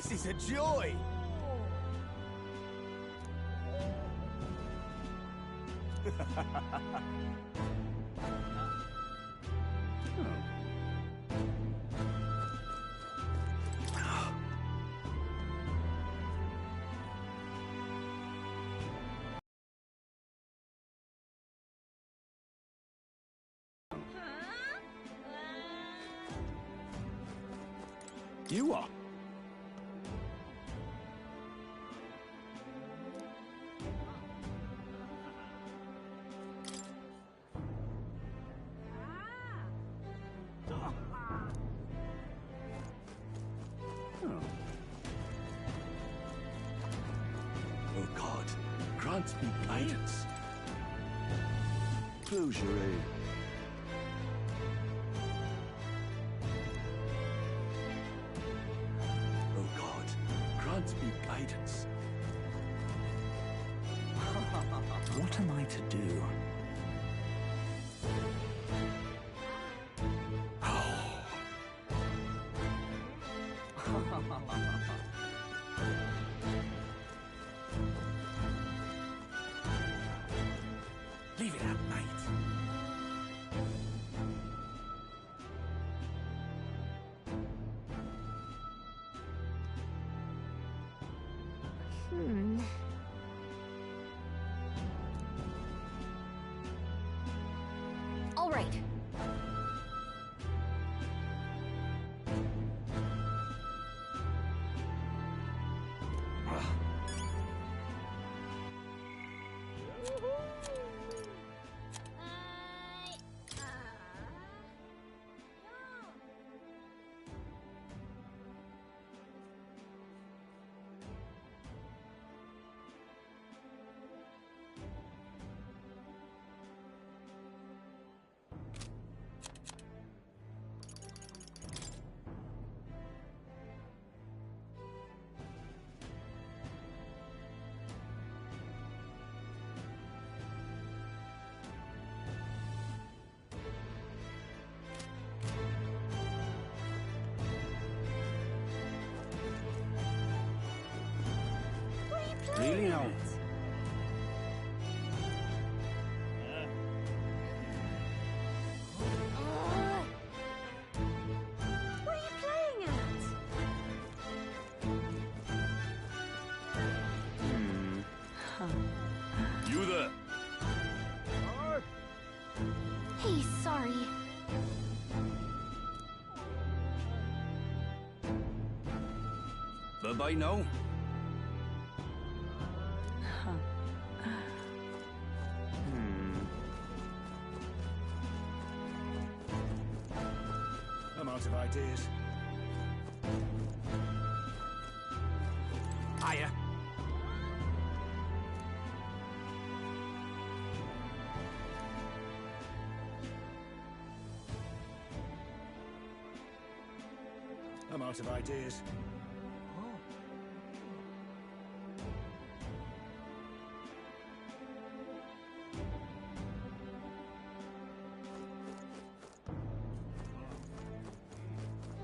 This is a joy! You are. Oh God, grant me guidance. Close your eyes. Oh God, grant me guidance. What am I to do? Leave it at night. All right. Really now? What are you playing at? You there? Hey, sorry. Bye-bye now. I'm out of ideas. Hiya. I'm out of ideas.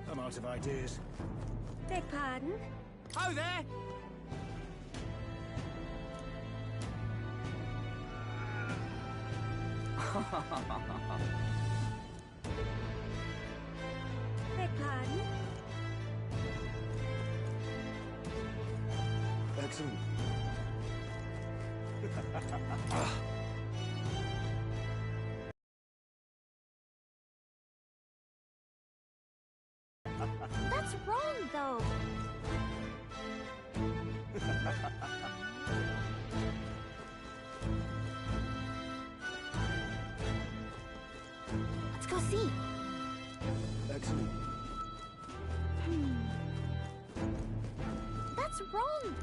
I'm out of ideas. Beg pardon? Ho there! Beg pardon? Excellent. That's wrong, though. Let's go see. Excellent. That's wrong.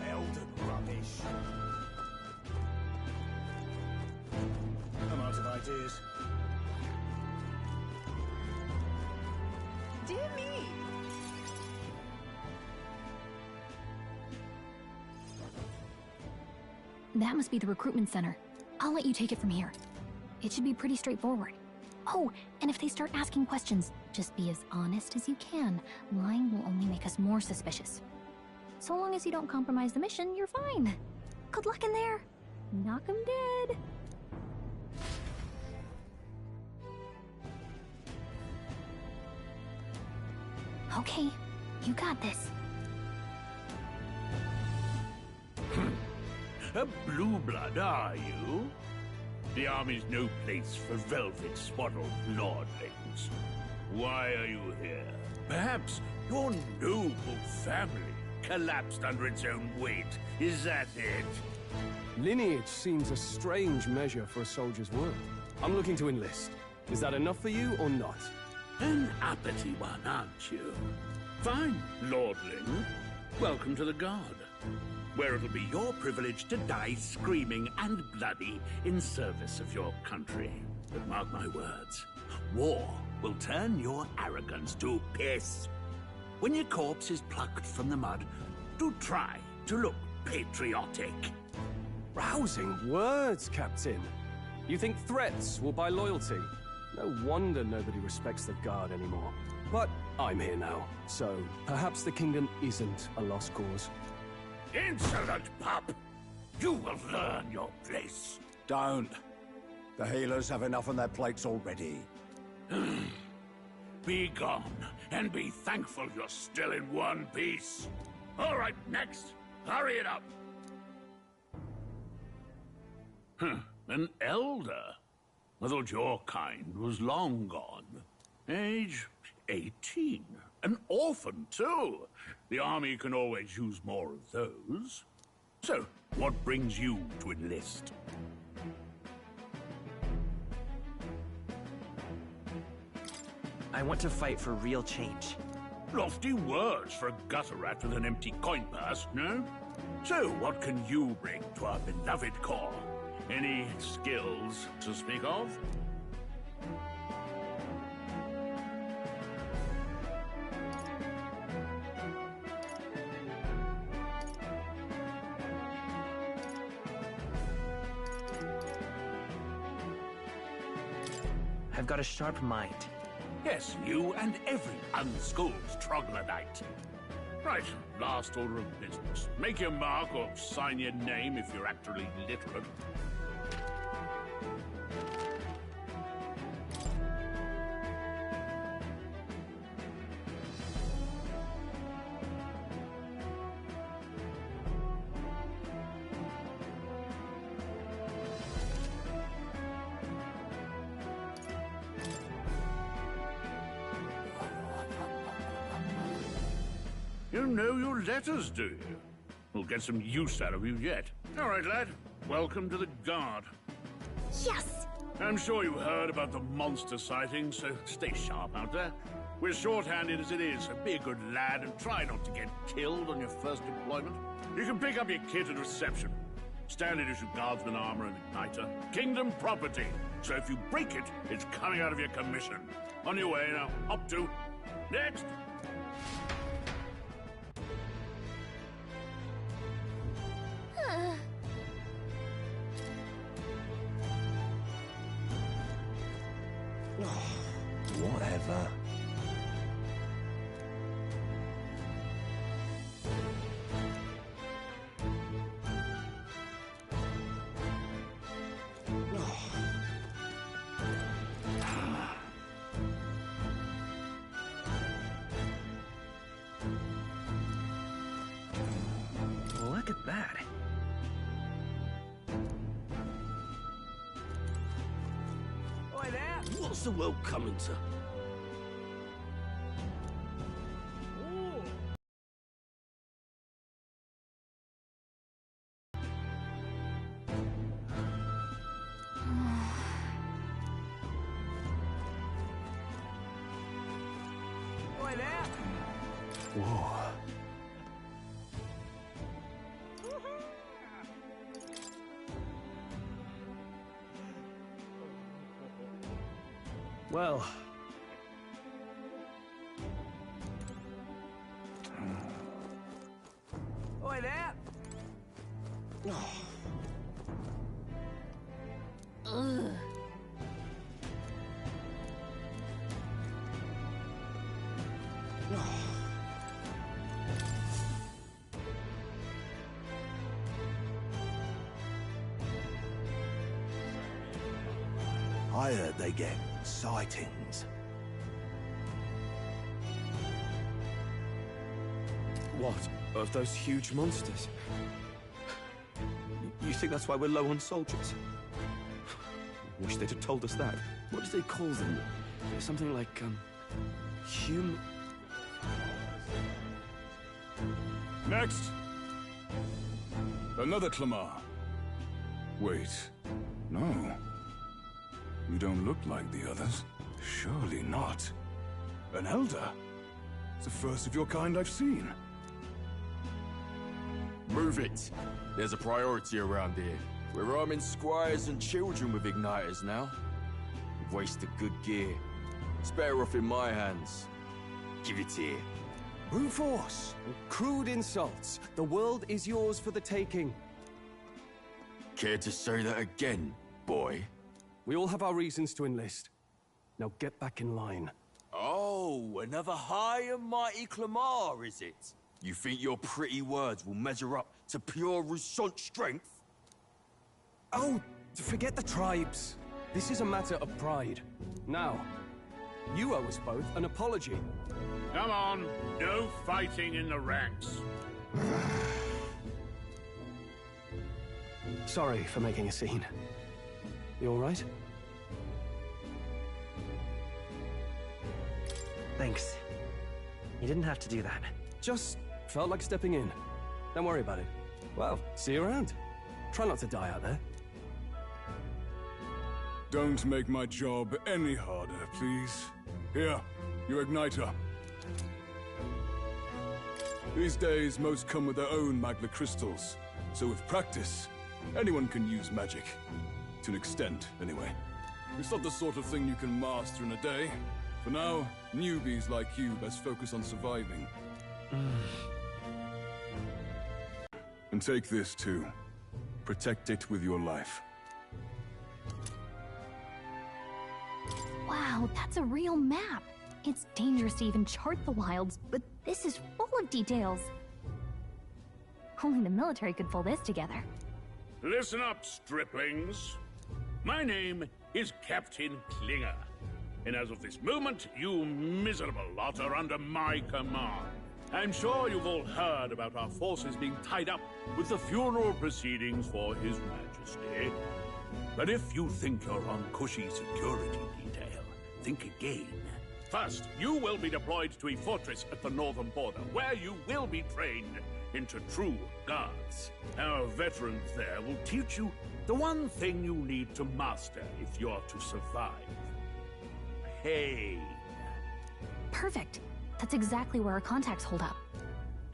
Elden rubbish. I'm out of ideas. Dear me. That must be the recruitment center. I'll let you take it from here. It should be pretty straightforward. Oh, and if they start asking questions, just be as honest as you can. Lying will only make us more suspicious. So long as you don't compromise the mission, you're fine. Good luck in there. Knock 'em dead. Okay, you got this. A blue blood, are you? The army's no place for velvet-swaddled lordlings. Why are you here? Perhaps your noble family collapsed under its own weight. Is that it? Lineage seems a strange measure for a soldier's work. I'm looking to enlist. Is that enough for you or not? An uppity one, aren't you? Fine, lordling. Welcome to the Guard, where it'll be your privilege to die screaming and bloody in service of your country. But mark my words, war will turn your arrogance to piss. When your corpse is plucked from the mud, do try to look patriotic. Rousing words, Captain. You think threats will buy loyalty? No wonder nobody respects the Guard anymore. But I'm here now, so perhaps the kingdom isn't a lost cause. Insolent pup! You will learn your place. Don't. The healers have enough on their plates already. Be gone, and be thankful you're still in one piece. All right, next. Hurry it up. An elder? I thought your kind was long gone. Age 18. An orphan, too. The army can always use more of those. So, what brings you to enlist? I want to fight for real change. Lofty words for a gutter rat with an empty coin purse, no? So, what can you bring to our beloved corps? Any skills to speak of? I've got a sharp mind. Yes, you and every unschooled troglodyte. Right, last order of business. Make your mark or sign your name if you're actually literate. You know your letters, do you? We'll get some use out of you yet. All right, lad. Welcome to the Guard. Yes! I'm sure you heard about the monster sightings, so stay sharp out there. We're short-handed as it is, so be a good lad and try not to get killed on your first deployment. You can pick up your kit at reception. Standard issue guardsman armor and igniter. Kingdom property. So if you break it, it's coming out of your commission. On your way now. Up to. Next! Whatever. Look at that. Oi there! What's the world coming to? Oi there! Whoa. Well. Oi there! I heard they get sightings. What? Of those huge monsters? You think that's why we're low on soldiers? Wish they'd have told us that. What do they call them? Something like, hum... Next! Another Clamar. Wait, no. You don't look like the others. Surely not. An elder? It's the first of your kind I've seen. Move it. There's a priority around here. We're arming squires and children with igniters now. We've wasted good gear. It's better off in my hands. Give it here. Brute force, crude insults. The world is yours for the taking. Care to say that again, boy? We all have our reasons to enlist. Now get back in line. Oh, another high and mighty Clamar, is it? You think your pretty words will measure up to pure Roussant strength? Oh, forget the tribes. This is a matter of pride. Now, you owe us both an apology. Come on, no fighting in the ranks. Sorry for making a scene. You all right? Thanks. You didn't have to do that. Just felt like stepping in. Don't worry about it. Well, see you around. Try not to die out there. Don't make my job any harder, please. Here, your igniter. These days, most come with their own magna crystals. So with practice, anyone can use magic. To an extent, anyway. It's not the sort of thing you can master in a day. For now, newbies like you best focus on surviving. And take this too. Protect it with your life. Wow, that's a real map. It's dangerous to even chart the wilds, but this is full of details. Only the military could pull this together. Listen up, striplings. My name is Captain Klinger. And as of this moment, you miserable lot are under my command. I'm sure you've all heard about our forces being tied up with the funeral proceedings for His Majesty. But if you think you're on cushy security detail, think again. First, you will be deployed to a fortress at the northern border, where you will be trained into true guards. Our veterans there will teach you the one thing you need to master if you're to survive. Pain. Perfect. That's exactly where our contacts hold up.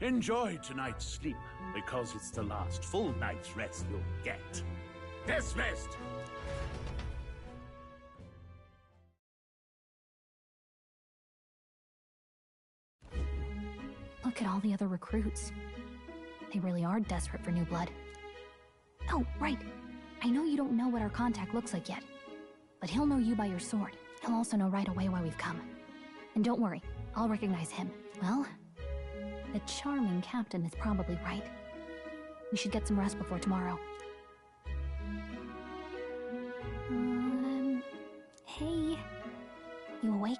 Enjoy tonight's sleep, because it's the last full night's rest you'll get. Dismissed! Look at all the other recruits. They really are desperate for new blood. Oh, right. I know you don't know what our contact looks like yet, but he'll know you by your sword. He'll also know right away why we've come. And don't worry, I'll recognize him. Well, the charming captain is probably right. We should get some rest before tomorrow. Hey. You awake?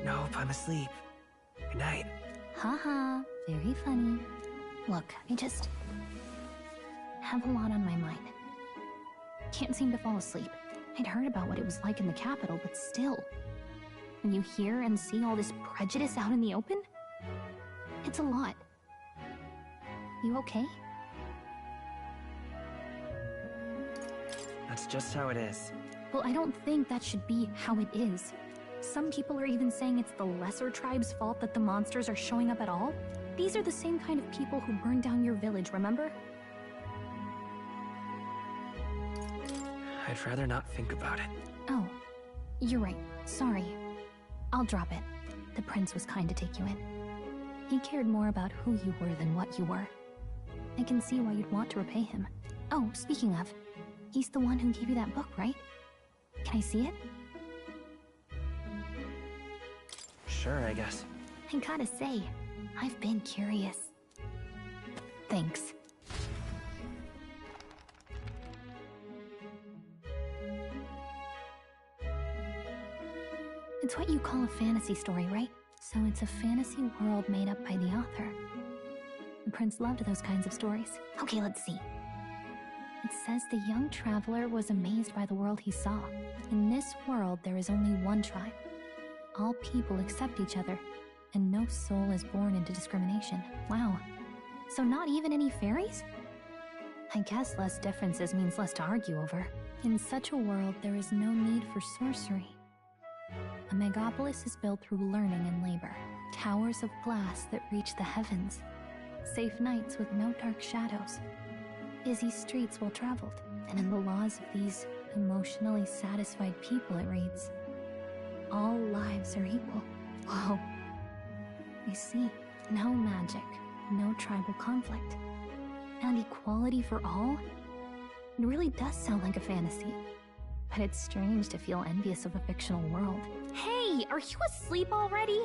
Nope, I'm asleep. Good night. Haha, very funny. Look, I just have a lot on my mind. Can't seem to fall asleep. I'd heard about what it was like in the capital, but still. When you hear and see all this prejudice out in the open, it's a lot. You okay? That's just how it is. Well, I don't think that should be how it is. Some people are even saying it's the lesser tribe's fault that the monsters are showing up at all. These are the same kind of people who burned down your village, remember? I'd rather not think about it. Oh, you're right. Sorry. I'll drop it. The prince was kind to take you in. He cared more about who you were than what you were. I can see why you'd want to repay him. Oh, speaking of, he's the one who gave you that book, right? Can I see it? Sure, I guess. I gotta say, I've been curious. Thanks. It's what you call a fantasy story, right? So it's a fantasy world made up by the author. The prince loved those kinds of stories. Okay, let's see. It says the young traveler was amazed by the world he saw. In this world, there is only one tribe. All people accept each other, and no soul is born into discrimination. Wow. So not even any fairies? I guess less differences means less to argue over. In such a world, there is no need for sorcery. A megapolis is built through learning and labor. Towers of glass that reach the heavens. Safe nights with no dark shadows. Busy streets well traveled. And in the laws of these emotionally satisfied people, it reads, all lives are equal. Whoa. I see. No magic, no tribal conflict, and equality for all? It really does sound like a fantasy. But it's strange to feel envious of a fictional world. Hey, are you asleep already?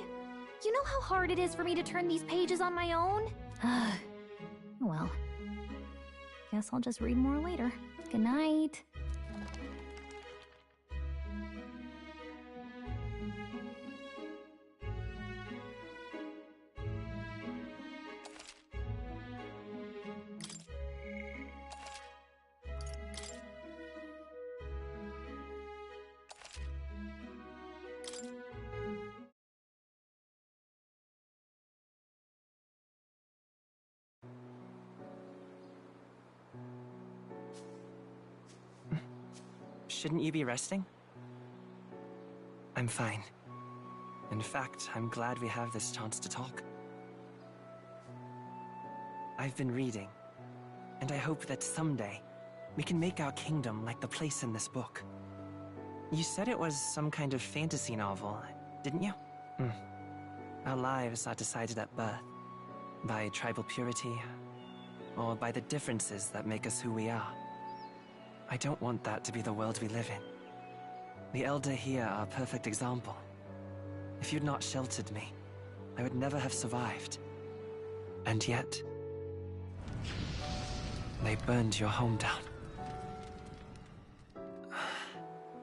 You know how hard it is for me to turn these pages on my own? Well, guess I'll just read more later. Good night. Shouldn't you be resting? I'm fine. In fact, I'm glad we have this chance to talk. I've been reading, and I hope that someday we can make our kingdom like the place in this book. You said it was some kind of fantasy novel, didn't you? Our lives are decided at birth, by tribal purity, or by the differences that make us who we are. I don't want that to be the world we live in. The Elder here are a perfect example. If you'd not sheltered me, I would never have survived. And yet, they burned your home down.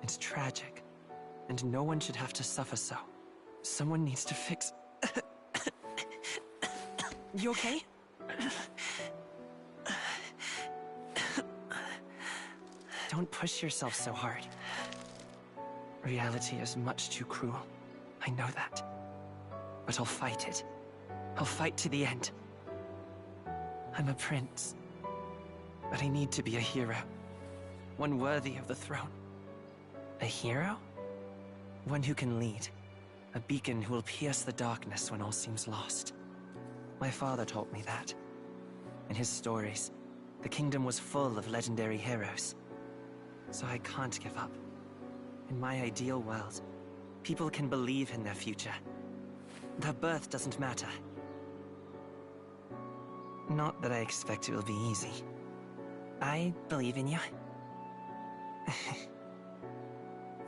It's tragic, and no one should have to suffer so. Someone needs to fix... You okay? Don't push yourself so hard. Reality is much too cruel. I know that. But I'll fight it. I'll fight to the end. I'm a prince. But I need to be a hero. One worthy of the throne. A hero? One who can lead. A beacon who will pierce the darkness when all seems lost. My father taught me that. In his stories, the kingdom was full of legendary heroes. So I can't give up. In my ideal world, people can believe in their future. Their birth doesn't matter. Not that I expect it will be easy. I believe in you.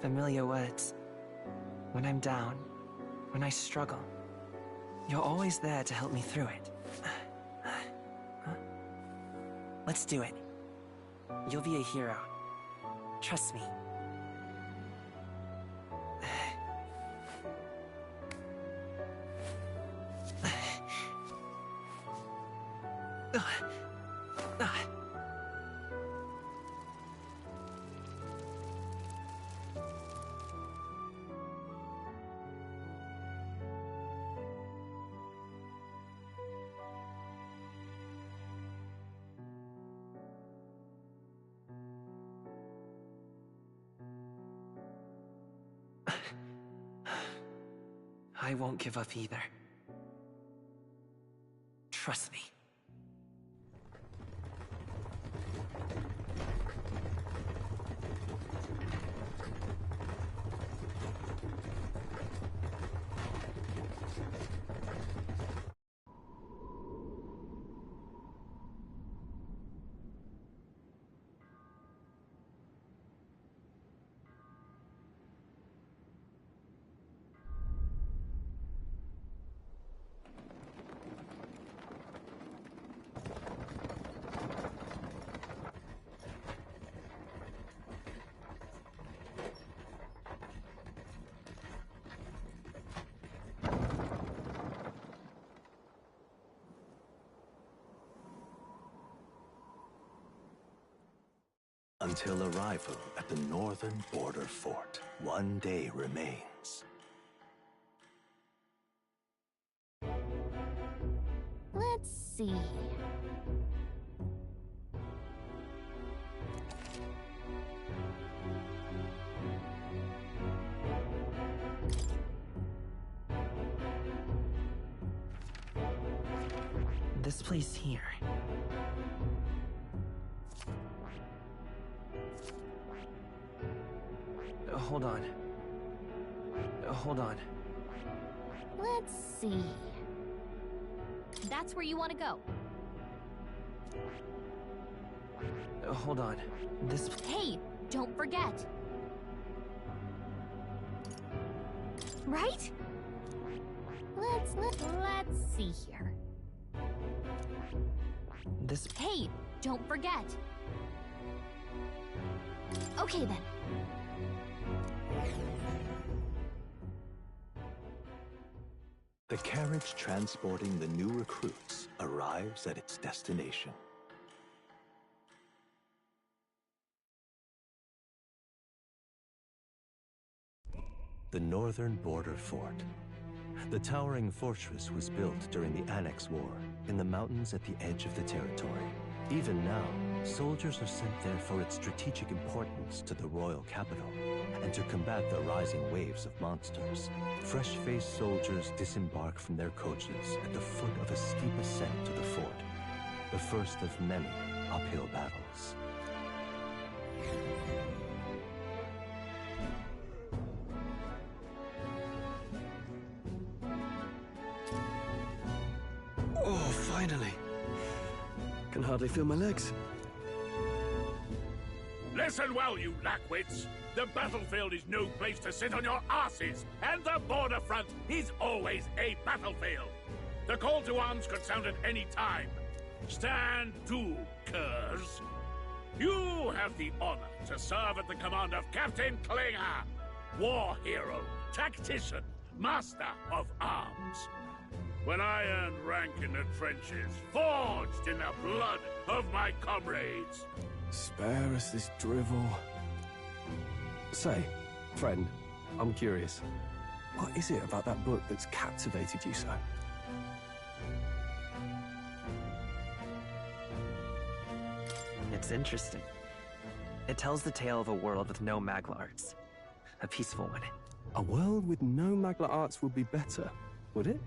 Familiar words. When I'm down, when I struggle, you're always there to help me through it. Let's do it. You'll be a hero. Trust me. I won't give up either. Trust me. until arrival at the northern border fort. One day remains. Let's see. This place here. Hold on. Hold on. Let's see. That's where you want to go. Hold on. This... Hey, don't forget. Right? Let's see here. This... Hey, don't forget. Okay then. The carriage transporting the new recruits arrives at its destination. The northern border fort. The towering fortress was built during the Annex War in the mountains at the edge of the territory. Even now, soldiers are sent there for its strategic importance to the royal capital and to combat the rising waves of monsters. Fresh-faced soldiers disembark from their coaches at the foot of a steep ascent to the fort, the first of many uphill battles. Oh, finally. Can hardly feel my legs. Listen well, you lackwits. The battlefield is no place to sit on your asses, and the border front is always a battlefield. The call to arms could sound at any time. Stand to, curs. You have the honor to serve at the command of Captain Klinger, war hero, tactician, master of arms. When I earned rank in the trenches, forged in the blood of my comrades. Spare us this drivel. Say, friend, I'm curious. What is it about that book that's captivated you so? It's interesting. It tells the tale of a world with no Magla arts. A peaceful one. A world with no Magla arts would be better, would it?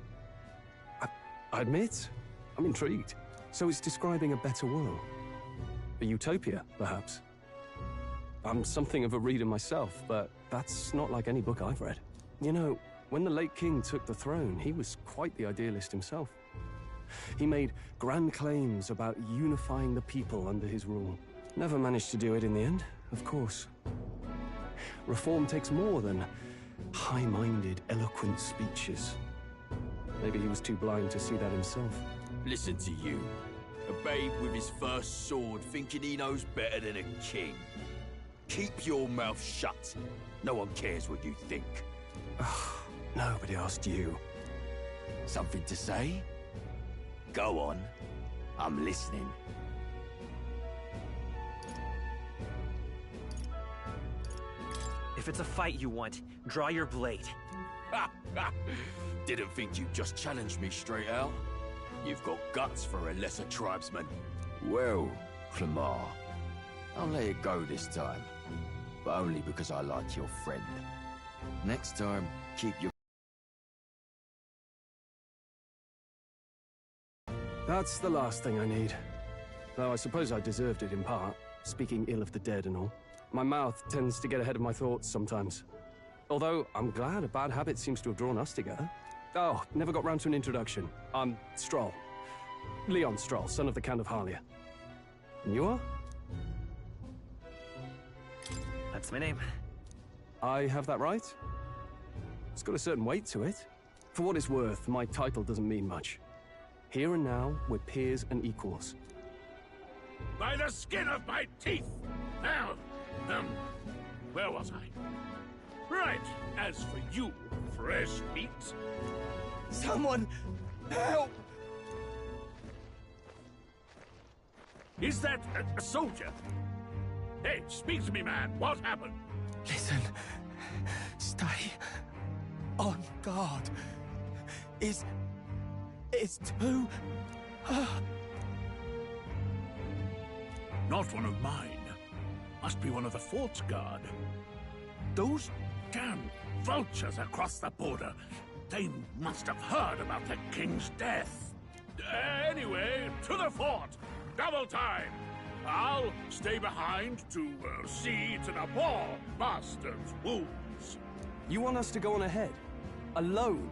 I admit, I'm intrigued. So it's describing a better world. A utopia, perhaps. I'm something of a reader myself, but that's not like any book I've read. You know, when the late king took the throne, he was quite the idealist himself. He made grand claims about unifying the people under his rule. Never managed to do it in the end, of course. Reform takes more than high-minded, eloquent speeches. Maybe he was too blind to see that himself. Listen to you. A babe with his first sword thinking he knows better than a king. Keep your mouth shut. No one cares what you think. Nobody asked you. Something to say? Go on. I'm listening. If it's a fight you want, draw your blade. Didn't think you'd just challenge me straight out. You've got guts for a lesser tribesman. Well, Clemar, I'll let it go this time. But only because I like your friend. Next time, keep your... That's the last thing I need. Though I suppose I deserved it in part, speaking ill of the dead and all. My mouth tends to get ahead of my thoughts sometimes. Although, I'm glad a bad habit seems to have drawn us together. Oh, never got round to an introduction. I'm Stroll. Leon Stroll, son of the Count of Harlia. And you are? That's my name. I have that right? It's got a certain weight to it. For what it's worth, my title doesn't mean much. Here and now, we're peers and equals. By the skin of my teeth! Now, where was I? Right, as for you, fresh meat... Someone, help! Is that a soldier? Hey, speak to me, man. What happened? Listen. Stay on guard. It's too... Not one of mine. Must be one of the fort's guard. Those damn vultures across the border. They must have heard about the king's death. Anyway, to the fort. Double time. I'll stay behind to see to the poor bastard's wounds. You want us to go on ahead? Alone?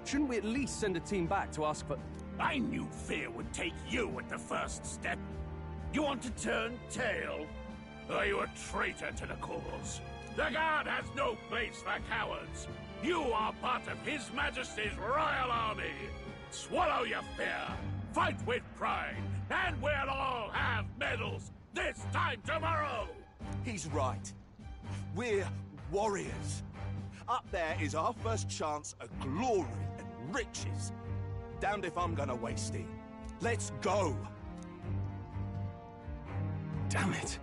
Shouldn't we at least send a team back to ask for... I knew fear would take you at the first step. You want to turn tail? Are you a traitor to the cause? The Guard has no place for cowards. You are part of His Majesty's Royal Army. Swallow your fear. Fight with pride. And we'll all have medals this time tomorrow. He's right. We're warriors. Up there is our first chance at glory and riches. Damned if I'm gonna waste it. Let's go! Damn it.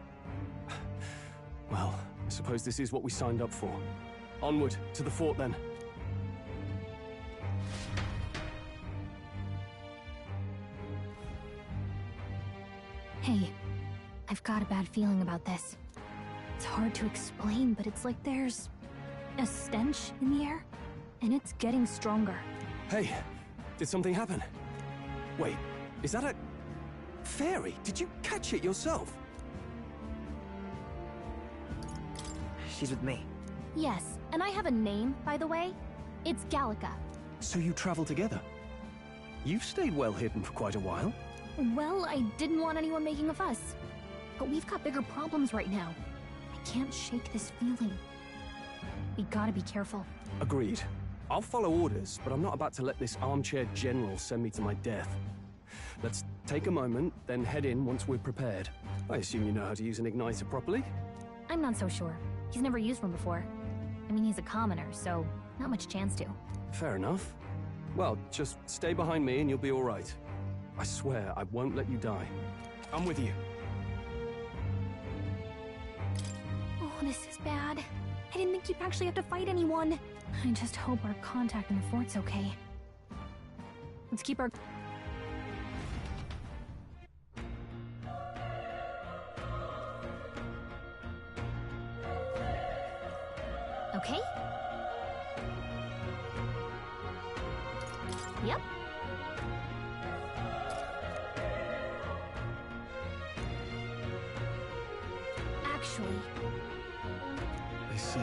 Well, I suppose this is what we signed up for. Onward, to the fort then. Hey, I've got a bad feeling about this. It's hard to explain, but it's like there's a stench in the air, and it's getting stronger. Hey, did something happen? Wait, is that a... fairy? Did you catch it yourself? She's with me. Yes, and I have a name, by the way. It's Gallica. So you travel together? You've stayed well hidden for quite a while. Well, I didn't want anyone making a fuss. But we've got bigger problems right now. I can't shake this feeling. We gotta be careful. Agreed. I'll follow orders, but I'm not about to let this armchair general send me to my death. Let's take a moment, then head in once we're prepared. I assume you know how to use an igniter properly? I'm not so sure. He's never used one before. I mean, he's a commoner, so not much chance to. Fair enough. Well, just stay behind me and you'll be all right. I swear I won't let you die. I'm with you. Oh, this is bad. I didn't think you'd actually have to fight anyone. I just hope our contact in the fort's okay. Let's keep our... Okay? Yep. Actually... I see.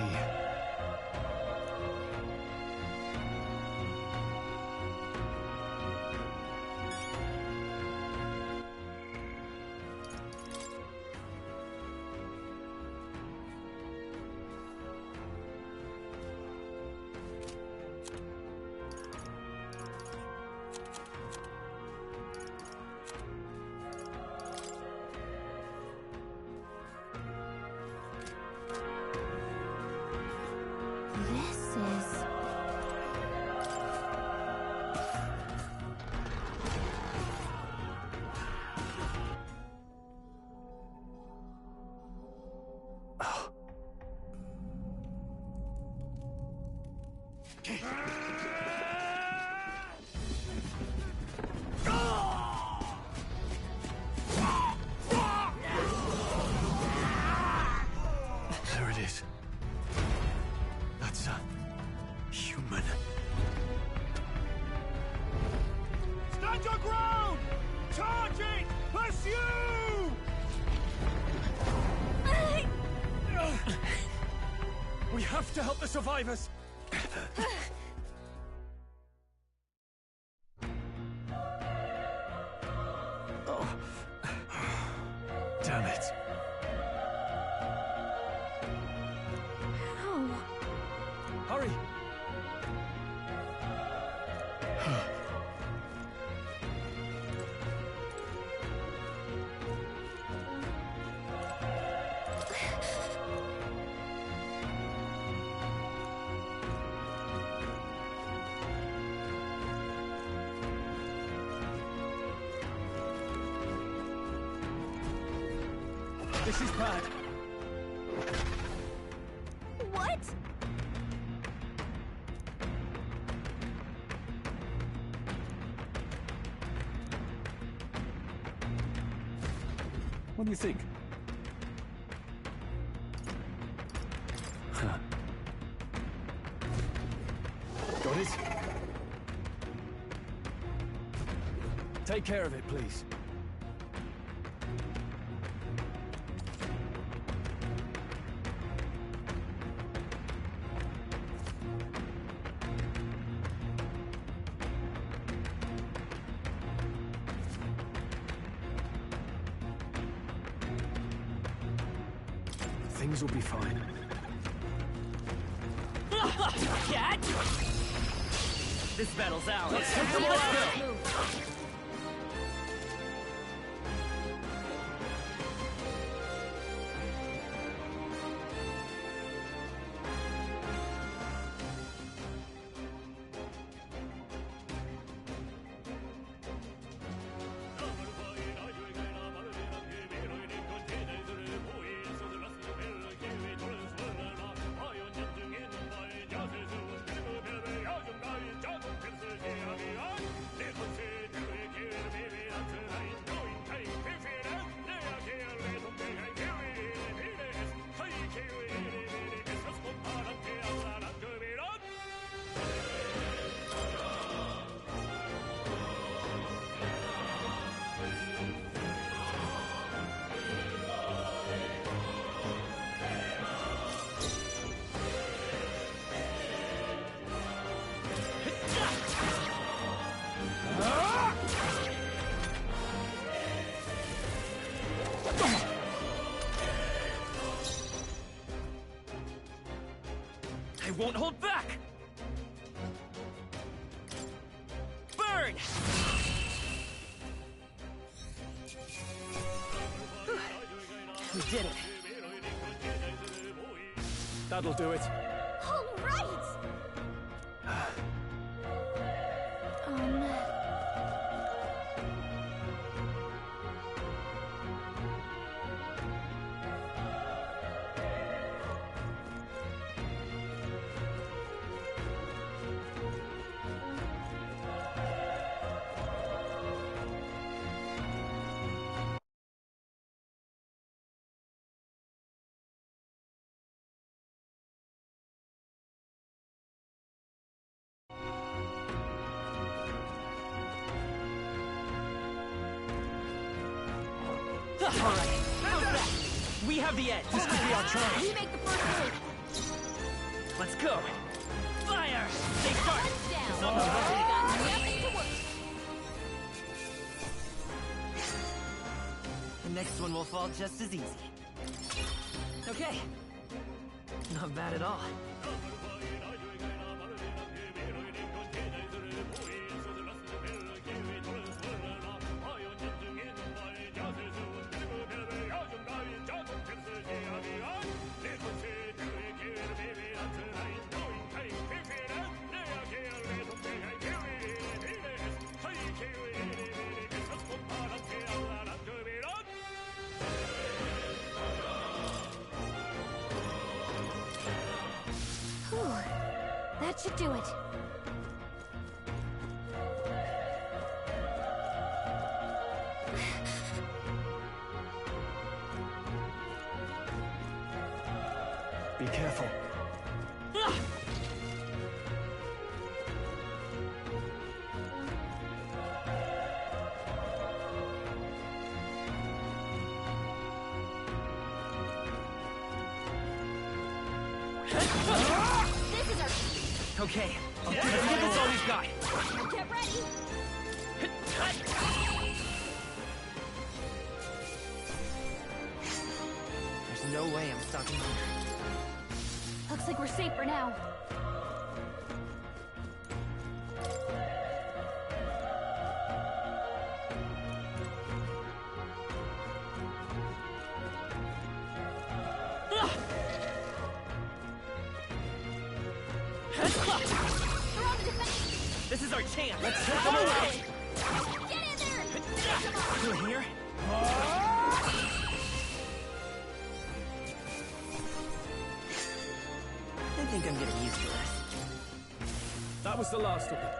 This is... There it is. That's a... human. Stand your ground! Charge it! Pursue! We have to help the survivors! Oh. Damn it. Ow. Hurry! This is bad. What? What do you think? Huh. Got it? Take care of it, please. Things will be fine. Cat! This battle's ours. Let's take them all out! I won't hold back! Burn! We did it. That'll do it. All right! All right, how's that? We have the edge. This could be our chance. We make the first move. Let's go. Fire! Stay sharp. Guns down. We got nothing to work. The next one will fall just as easy. Okay. Not bad at all. That should do it. Be careful. This is our... Okay, let's give this all we've got. Get ready! There's no way I'm stopping here. Looks like we're safe for now. This is our chance. Let's take them all out! Get in there! Through here? That was the last of them.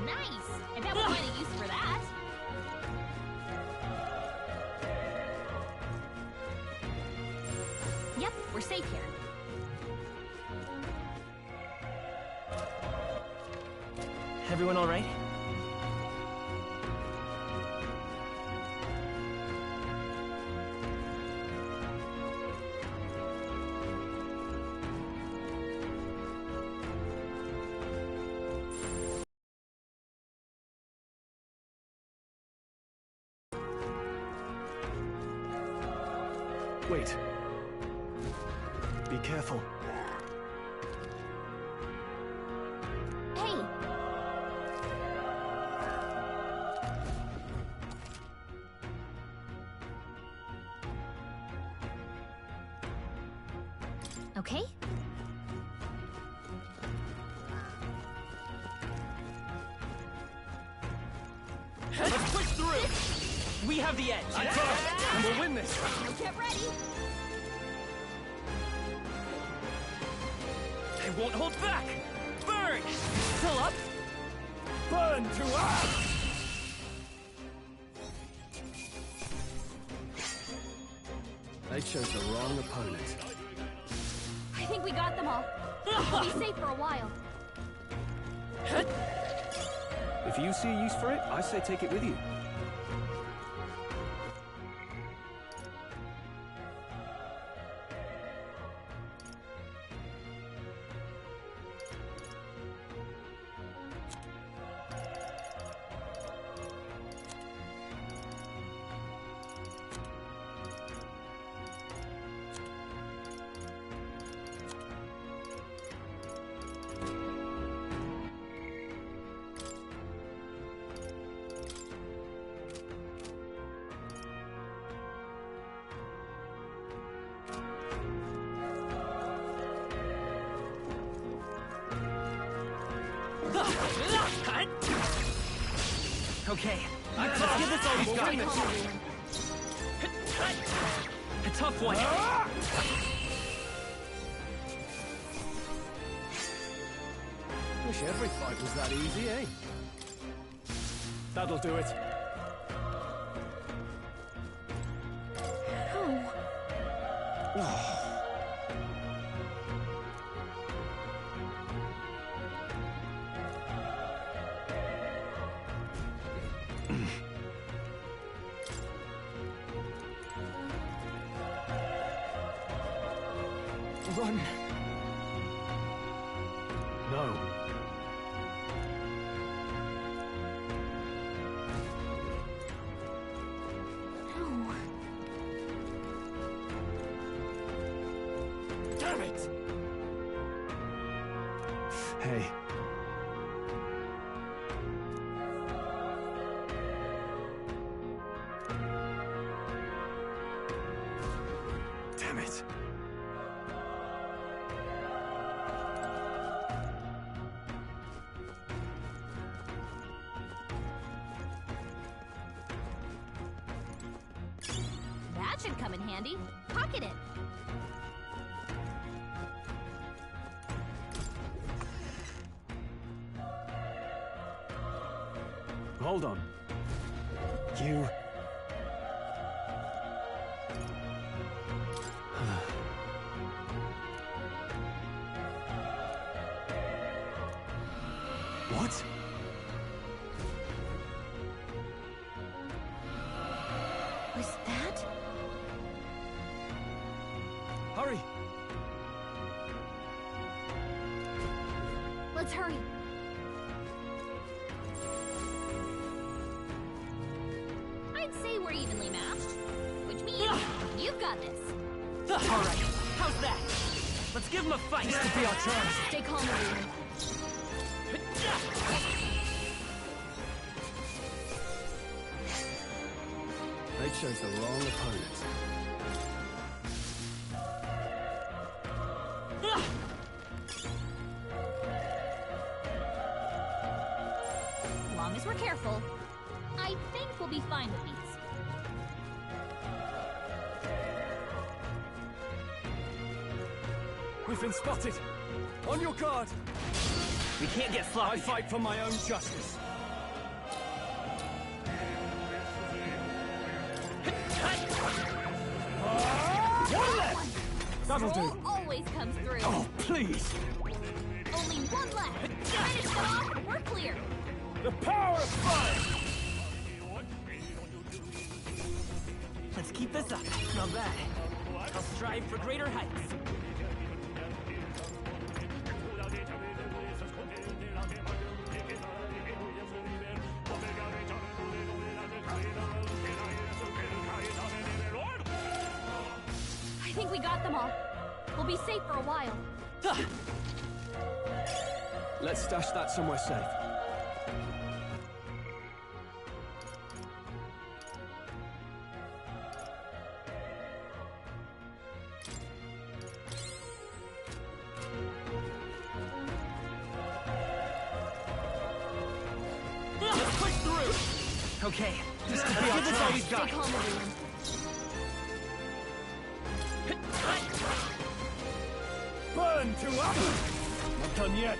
Nice! I bet we'll find a use for that. Yep, we're safe here. Everyone all right? Wait. Be careful. Hey! Okay? Let's push through! We have the edge! And we'll win this! Get ready! I won't hold back! Burn! Still up? Burn to us! They chose the wrong opponent. I think we got them all. We'll be safe for a while. If you see a use for it, I say take it with you. Okay, let's give this all we've got. A tough one. Wish every fight was that easy, eh? That'll do it. Run! No. No. Damn it! Hey. Damn it. That should come in handy. Pocket it. Hold on. You... What? Was that? Hurry! Let's hurry. I'd say we're evenly matched, which means you've got this. All right, how's that? Let's give him a fight. This could be our chance. Stay calm, everyone. They chose the wrong opponent. As long as we're careful, I think we'll be fine with these. We've been spotted! On your guard! We can't get sloppy. I fight for my own justice. One left! That'll Roll do. always comes through. Oh, please! Only one left. Finish them off and we're clear. The power of fire! Let's keep this up. Not bad. I'll strive for greater heights. I think we got them all. We'll be safe for a while. Let's stash that somewhere safe. Let's push through! Okay, this could be our Stay all we've got. calm, everyone. Burn to up! Not done yet.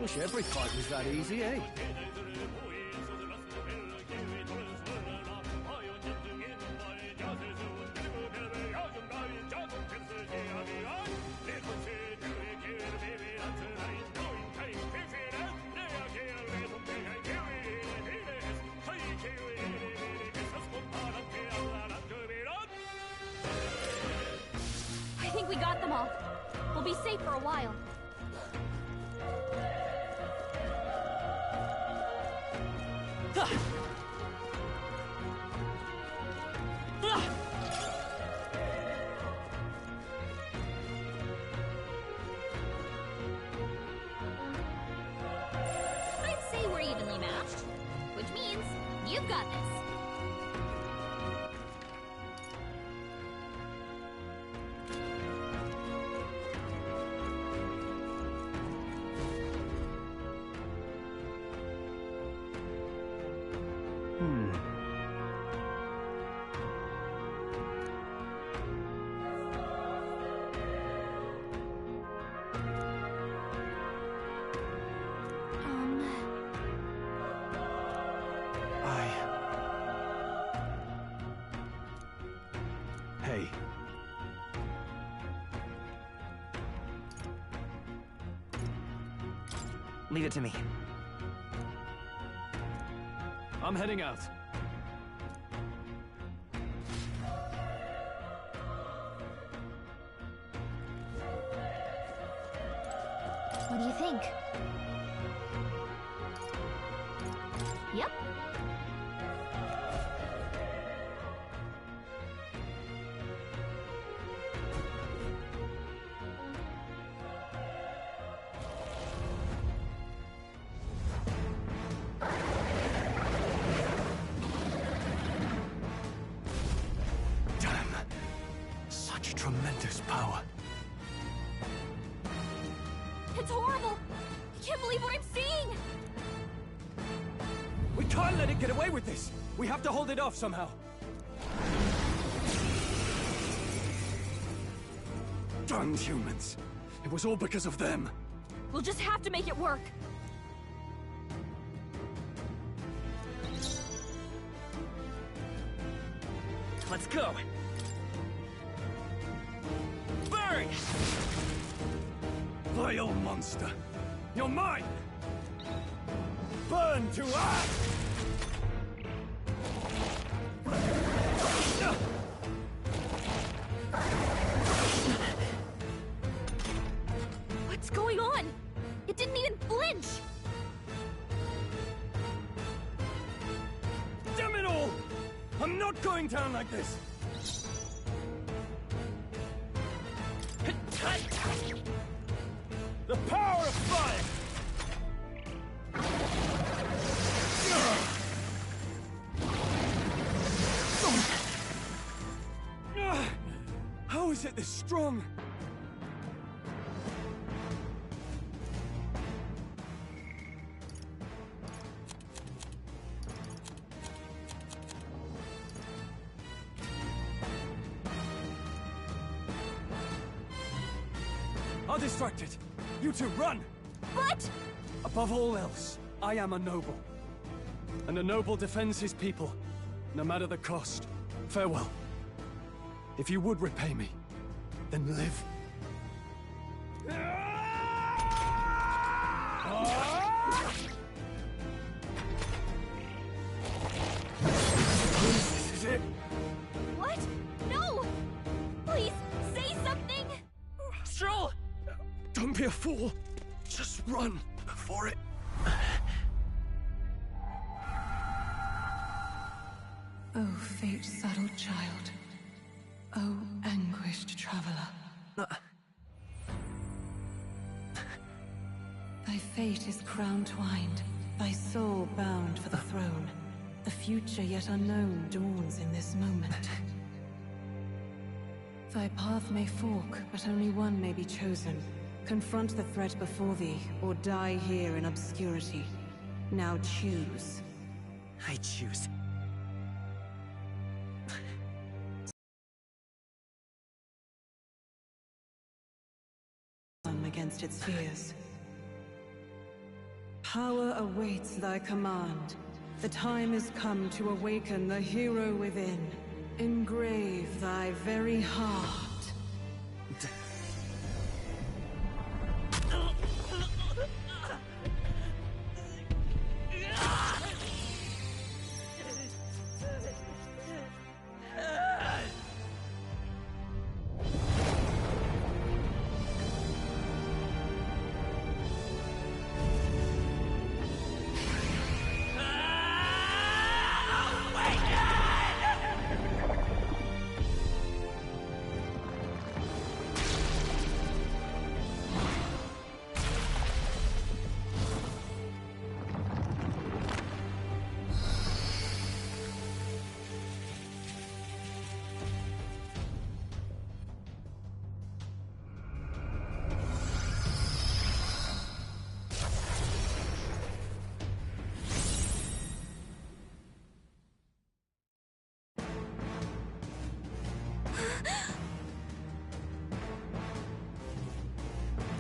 Wish every fight was that easy, eh? I think we got them all. We'll be safe for a while. I'd say we're evenly matched, which means you've got this. Hey. Leave it to me. I'm heading out. What do you think? Yep. Damn. Such tremendous power. It's horrible. I can't believe what I'm seeing. We can't let it get away with this. We have to hold it off somehow. Darn humans. It was all because of them. We'll just have to make it work. Let's go! Burn! Vile monster. You're mine! Burn to ash! What's going on? It didn't even flinch. Damn it all! I'm not going down like this! The power of fire! How is it this strong? are distracted. You two, run! But... Above all else, I am a noble. And a noble defends his people, no matter the cost. Farewell. If you would repay me, then live. This is it. What? No! Please, say something! Stroll! Don't be a fool. Just run for it. Oh, fate-saddled child. Oh, anguished traveler. Thy fate is crown-twined, thy soul bound for the throne. The future yet unknown dawns in this moment. Thy path may fork, but only one may be chosen. Confront the threat before thee, or die here in obscurity. Now choose. I choose. Against its fears. Power awaits thy command. The time has come to awaken the hero within. Engrave thy very heart.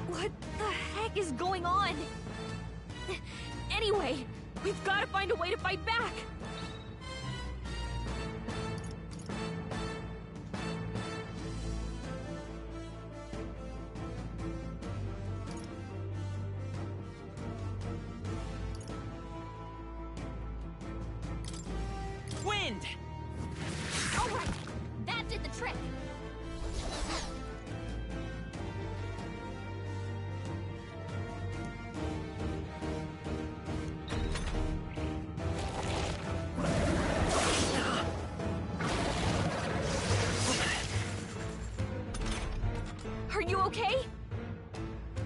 What the heck is going on? Anyway, we've got to find a way to fight back! Wind! Alright, that did the trick! Are you okay?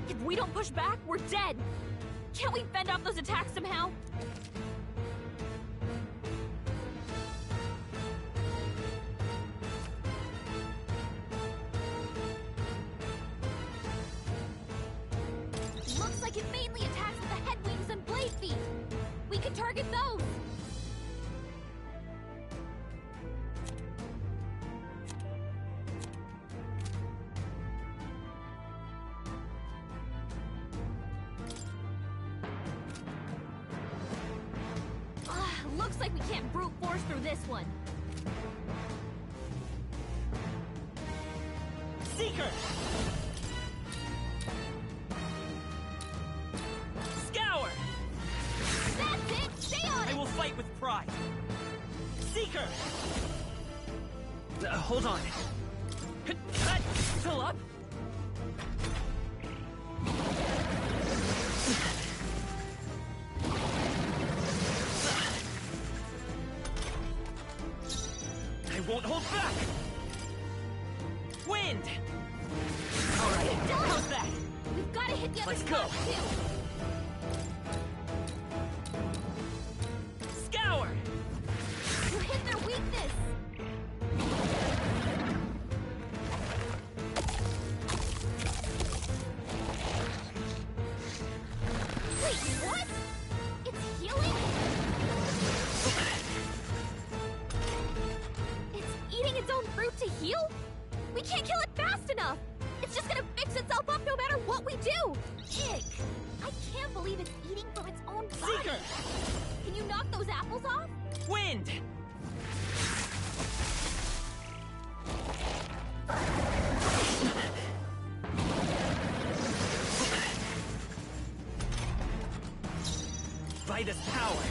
If we don't push back, we're dead! Can't we fend off those attacks somehow? Looks like it mainly attacks with the head wings and blade feet! We can target those! Looks like we can't brute force through this one. Seeker! Scour! That's it! Stay on it! I will fight with pride. Seeker! Hold on. Fill up. I won't hold back! Wind! Alright, how's that? We've got to hit the other Let's go. spots, too! Scour! You hit their weakness! Wait, what? It's healing? It's eating its own fruit to heal? We can't kill it fast enough! It's just gonna fix itself up no matter Can you knock those apples off? Wind! By this power!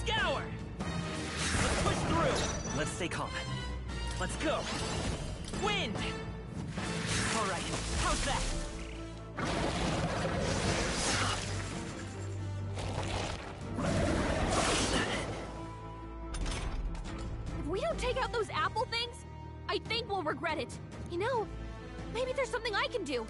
Scour! Let's push through! Let's stay calm. Let's go! Wind! Alright, how's that? If we don't take out those apple things, I think we'll regret it. You know, maybe there's something I can do.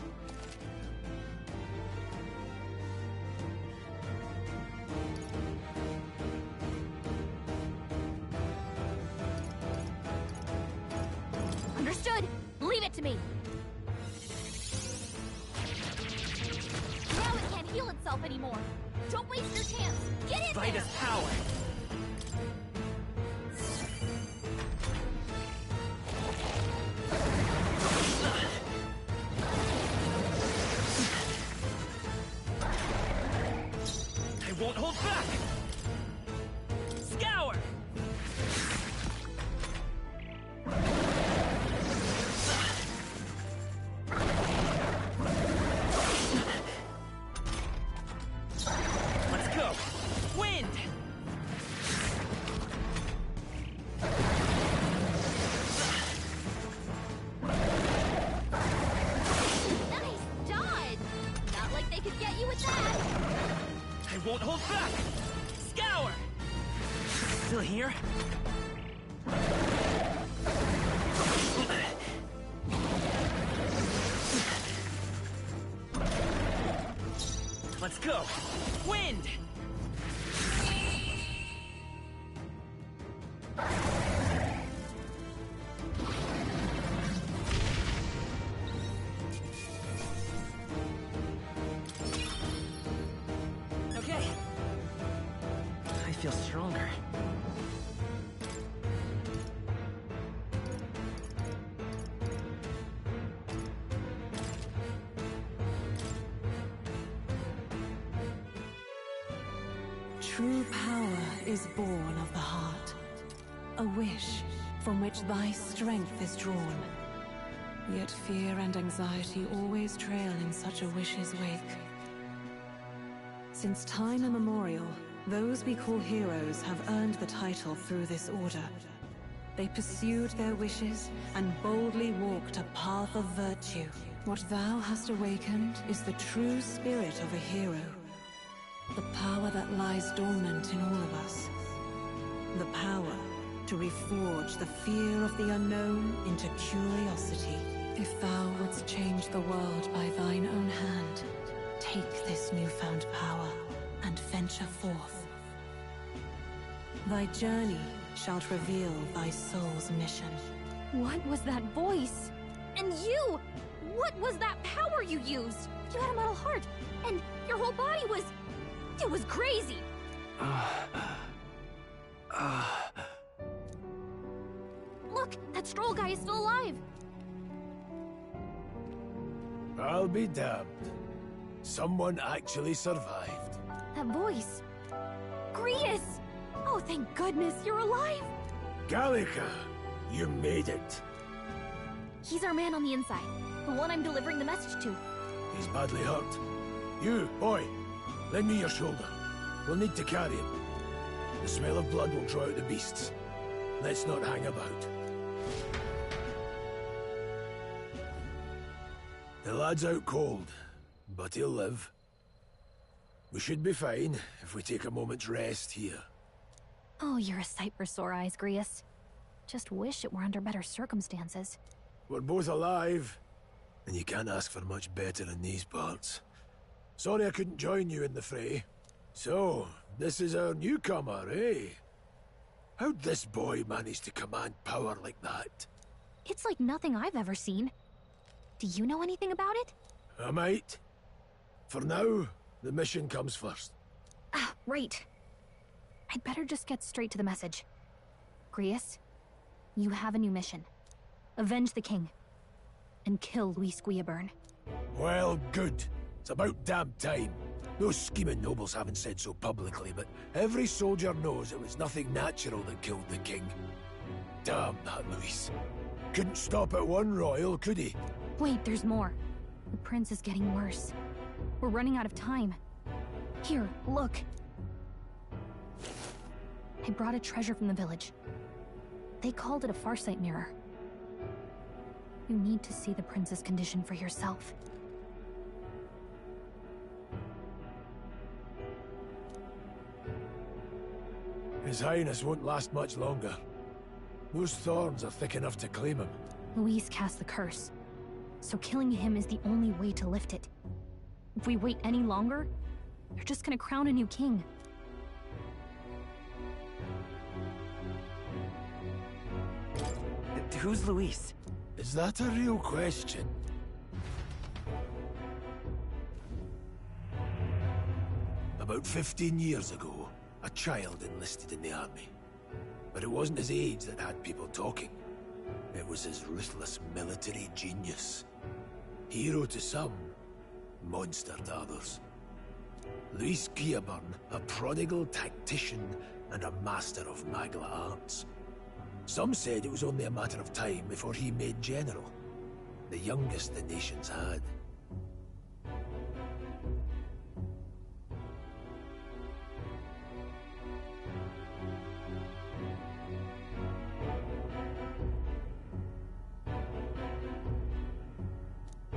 Understood. Leave it to me. Now it can't heal itself anymore. Don't waste your chance. Get in By there! this power! I won't hold back! Scour! Let's go! Wind! Nice dodge! Not like they could get you with that! I won't hold back! Scour! Still here? Let's go! Wind! Okay. I feel stronger. True power is born of the heart. A wish from which thy strength is drawn. Yet fear and anxiety always trail in such a wish's wake. Since time immemorial, those we call heroes have earned the title through this order. They pursued their wishes and boldly walked a path of virtue. What thou hast awakened is the true spirit of a hero. The power that lies dormant in all of us. The power to reforge the fear of the unknown into curiosity. If thou wouldst change the world by thine own hand, take this newfound power and venture forth. Thy journey shalt reveal thy soul's mission. What was that voice? And you! What was that power you used? You had a metal heart, and your whole body was... It was crazy! Look, that Stroll guy is still alive! I'll be damned. Someone actually survived. That voice... Grius! Oh, thank goodness, you're alive! Gallica, you made it. He's our man on the inside. The one I'm delivering the message to. He's badly hurt. You, boy, lend me your shoulder. We'll need to carry him. The smell of blood will draw out the beasts. Let's not hang about. The lad's out cold, but he'll live. We should be fine if we take a moment's rest here. Oh, you're a sight for sore eyes, Grius. Just wish it were under better circumstances. We're both alive, and you can't ask for much better in these parts. Sorry I couldn't join you in the fray. So, this is our newcomer, eh? How'd this boy manage to command power like that? It's like nothing I've ever seen. Do you know anything about it? I might. For now, the mission comes first. Ah, right. I'd better just get straight to the message. Grius, you have a new mission. Avenge the king. And kill Luis Guillaburn. Well, good. It's about damn time. Those scheming nobles haven't said so publicly, but every soldier knows it was nothing natural that killed the king. Damn that Luis. Couldn't stop at one royal, could he? Wait, there's more. The prince is getting worse. We're running out of time. Here, look. I brought a treasure from the village. They called it a farsight mirror. You need to see the prince's condition for yourself. His Highness won't last much longer. Those thorns are thick enough to claim him. Luis cast the curse, so killing him is the only way to lift it. If we wait any longer, they're just gonna crown a new king. Who's Luis? Is that a real question? About 15 years ago, a child enlisted in the army. But it wasn't his age that had people talking. It was his ruthless military genius. Hero to some, monster to others. Luis Guillaburn, a prodigal tactician and a master of Magla arts. Some said it was only a matter of time before he made general, the youngest the nations had.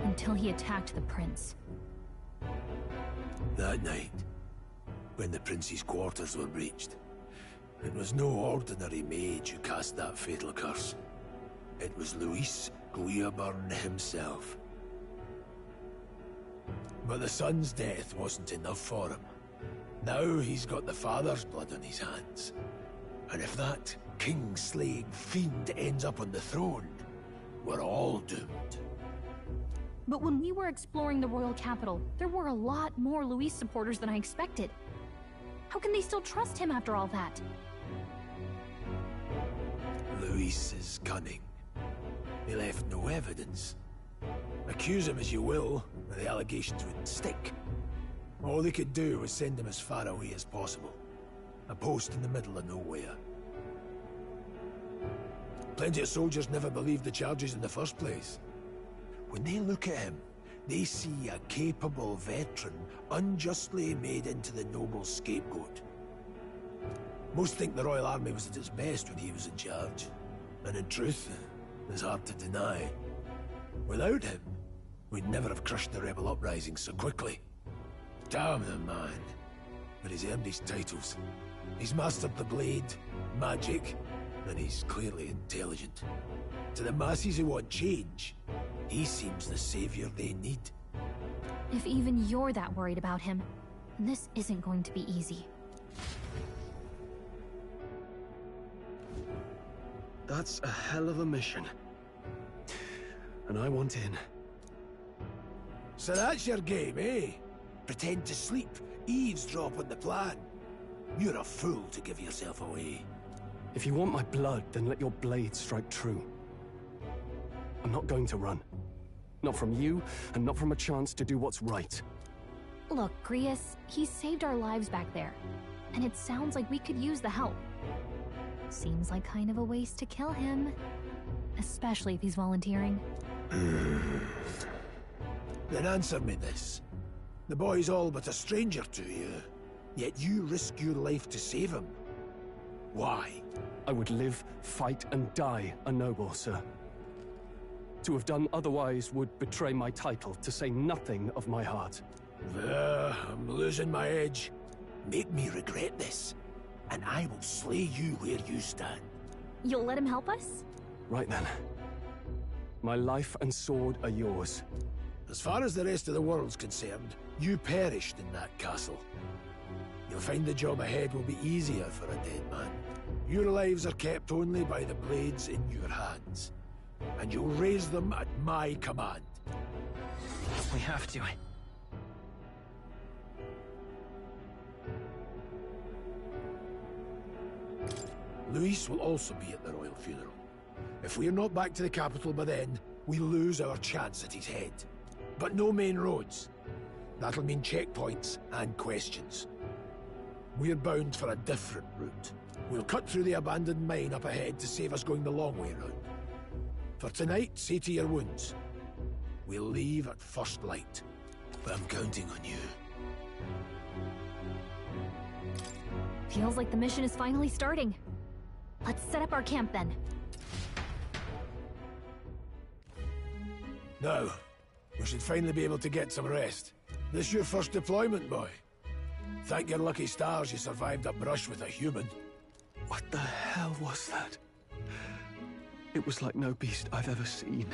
Until he attacked the prince. That night, when the prince's quarters were breached, it was no ordinary mage who cast that fatal curse. It was Luis Guillaburn himself. But the son's death wasn't enough for him. Now he's got the father's blood on his hands. And if that king-slaying fiend ends up on the throne, we're all doomed. But when we were exploring the royal capital, there were a lot more Luis supporters than I expected. How can they still trust him after all that? Luis is cunning. He left no evidence. Accuse him as you will, the allegations wouldn't stick. All they could do was send him as far away as possible. A post in the middle of nowhere. Plenty of soldiers never believed the charges in the first place. When they look at him, they see a capable veteran unjustly made into the noble scapegoat. Most think the Royal Army was at its best when he was in charge. And in truth, it's hard to deny. Without him, we'd never have crushed the rebel uprising so quickly. Damn the man. But he's earned his titles. He's mastered the blade, magic, and he's clearly intelligent. To the masses who want change, he seems the savior they need. If even you're that worried about him, then this isn't going to be easy. That's a hell of a mission. And I want in. So that's your game, eh? Pretend to sleep, eavesdrop on the plan. You're a fool to give yourself away. If you want my blood, then let your blade strike true. I'm not going to run. Not from you, and not from a chance to do what's right. Look, Grius, he saved our lives back there. And it sounds like we could use the help. Seems like kind of a waste to kill him. Especially if he's volunteering. Then answer me this. The boy's all but a stranger to you, yet you risk your life to save him. Why? I would live, fight, and die a noble, sir. To have done otherwise would betray my title, to say nothing of my heart. I'm losing my edge. Make me regret this, and I will slay you where you stand. You'll let him help us? Right then. My life and sword are yours. As far as the rest of the world's concerned, you perished in that castle. You'll find the job ahead will be easier for a dead man. Your lives are kept only by the blades in your hands, and you'll raise them at my command. We have to. Luis will also be at the royal funeral. If we're not back to the capital by then, we lose our chance at his head. but no main roads. That'll mean checkpoints and questions. We're bound for a different route. We'll cut through the abandoned mine up ahead to save us going the long way round. For tonight, see to your wounds. We'll leave at first light. I'm counting on you. Feels like the mission is finally starting. Let's set up our camp then. Now, we should finally be able to get some rest. This your first deployment, boy? Thank your lucky stars you survived a brush with a human. What the hell was that? It was like no beast I've ever seen.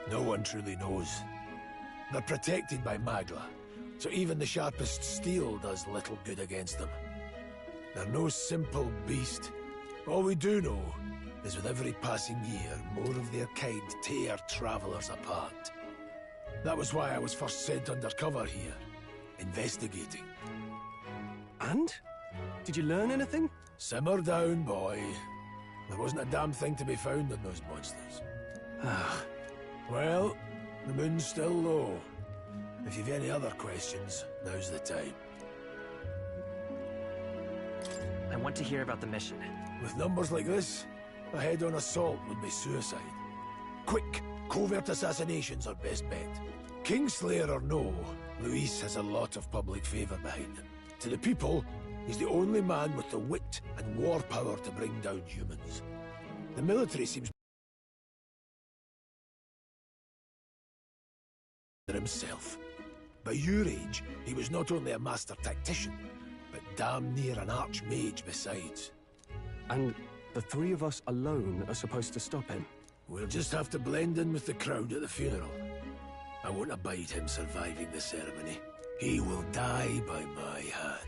No one truly knows. They're protected by Magla, so even the sharpest steel does little good against them. They're no simple beast. All we do know is with every passing year, more of their kind tear travelers apart. That was why I was first sent undercover here, investigating. And? Did you learn anything? Simmer down, boy. There wasn't a damn thing to be found on those monsters. Well, the moon's still low. If you've any other questions, now's the time. I want to hear about the mission. With numbers like this, a head-on assault would be suicide. Quick, covert assassinations are best bet. Kingslayer or no, Luis has a lot of public favor behind him. To the people, he's the only man with the wit and war power to bring down humans. The military seems himself. By your age, he was not only a master tactician, but damn near an archmage besides. And the three of us alone are supposed to stop him? We'll just have to blend in with the crowd at the funeral. I won't abide him surviving the ceremony. He will die by my hand.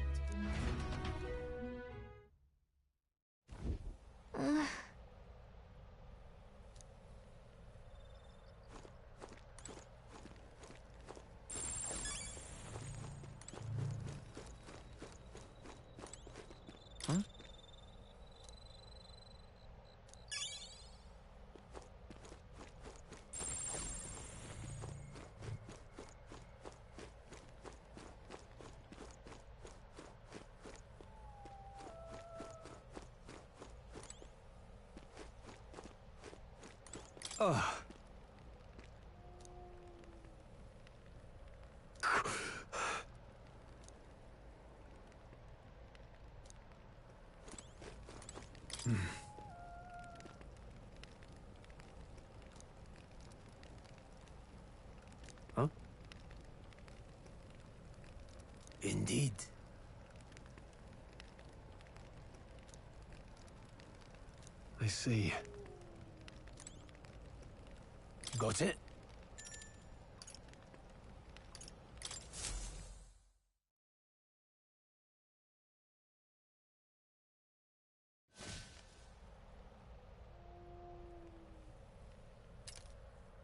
Huh? Indeed. I see. Got it?